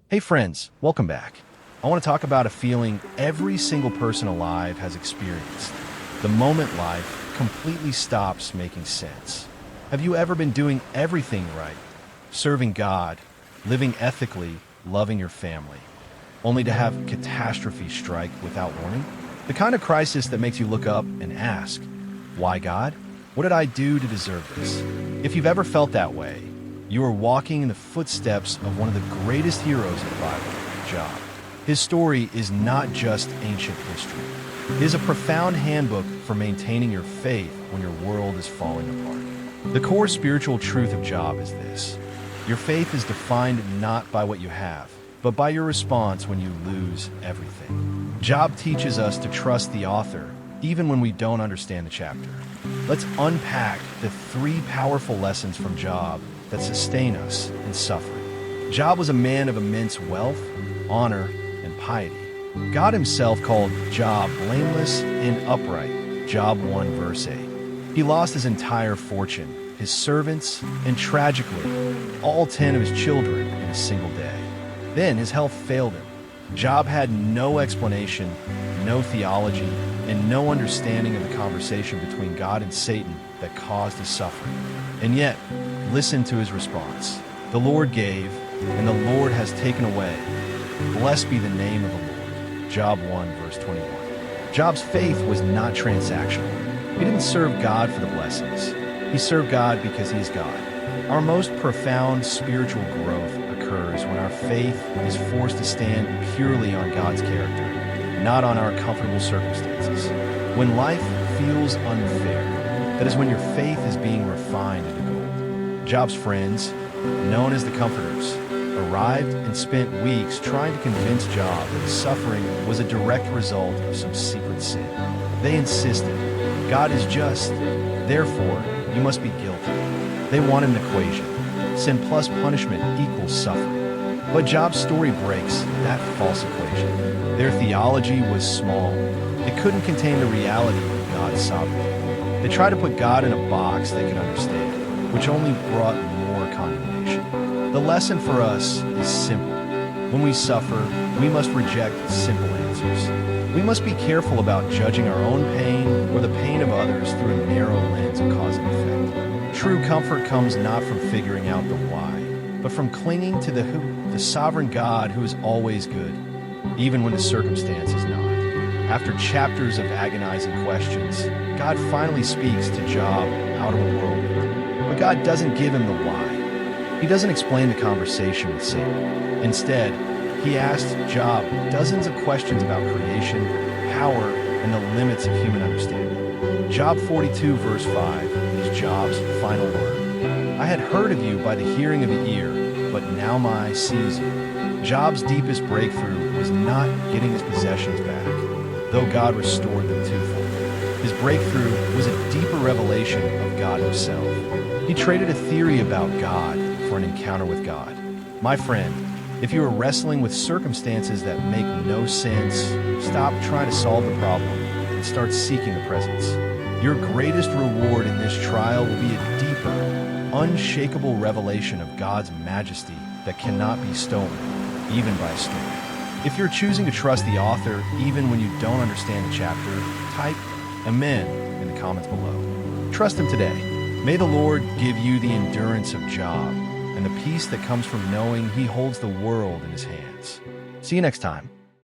Hey friends, welcome back. I want to talk about a feeling every single person alive has experienced. The moment life completely stops making sense. Have you ever been doing everything right? Serving God, living ethically, loving your family, only to have catastrophe strike without warning? The kind of crisis that makes you look up and ask, why God? What did I do to deserve this? If you've ever felt that way, you are walking in the footsteps of one of the greatest heroes in the Bible, Job. His story is not just ancient history. It is a profound handbook for maintaining your faith when your world is falling apart. The core spiritual truth of Job is this: your faith is defined not by what you have, but by your response when you lose everything. Job teaches us to trust the author, even when we don't understand the chapter. Let's unpack the three powerful lessons from Job that sustain us in suffering. Job was a man of immense wealth, honor, and piety. God himself called Job blameless and upright, Job 1 verse 8. He lost his entire fortune, his servants, and tragically, all 10 of his children in a single day. Then his health failed him. Job had no explanation, no theology, and no understanding of the conversation between God and Satan that caused his suffering. And yet, listen to his response. The Lord gave, and the Lord has taken away. Blessed be the name of the Lord. Job 1 verse 21. Job's faith was not transactional. He didn't serve God for the blessings. He served God because he is God. Our most profound spiritual growth occurs when our faith is forced to stand purely on God's character, not on our comfortable circumstances. When life feels unfair, that is when your faith is being refined into gold. Job's friends, known as the Comforters, arrived and spent weeks trying to convince Job that his suffering was a direct result of some secret sin. They insisted, God is just, therefore you must be guilty. They wanted an equation: sin plus punishment equals suffering. But Job's story breaks that false equation. Their theology was small. It couldn't contain the reality of God's sovereignty. They tried to put God in a box they could understand, which only brought more condemnation. The lesson for us is simple. When we suffer, we must reject simple answers. We must be careful about judging our own pain or the pain of others through a narrow lens of cause and effect. True comfort comes not from figuring out the why, but from clinging to the who, the sovereign God who is always good, even when the circumstance is not. After chapters of agonizing questions, God finally speaks to Job out of a whirlwind. But God doesn't give him the why. He doesn't explain the conversation with Satan. Instead, he asked Job dozens of questions about creation, power, and the limits of human understanding. Job 42 verse 5 is Job's final word. I had heard of you by the hearing of the ear, but now my eye sees you. Job's deepest breakthrough was not getting his possessions back, though God restored them twofold. His breakthrough was a deeper revelation of God himself. He traded a theory about God for an encounter with God. My friend, if you are wrestling with circumstances that make no sense, stop trying to solve the problem and start seeking the presence. Your greatest reward in this trial will be a deeper, unshakable revelation of God's majesty that cannot be stolen, even by a storm. If you're choosing to trust the author even when you don't understand the chapter, type Amen in the comments below. Trust him today. May the Lord give you the endurance of Job and the peace that comes from knowing he holds the world in his hands. See you next time.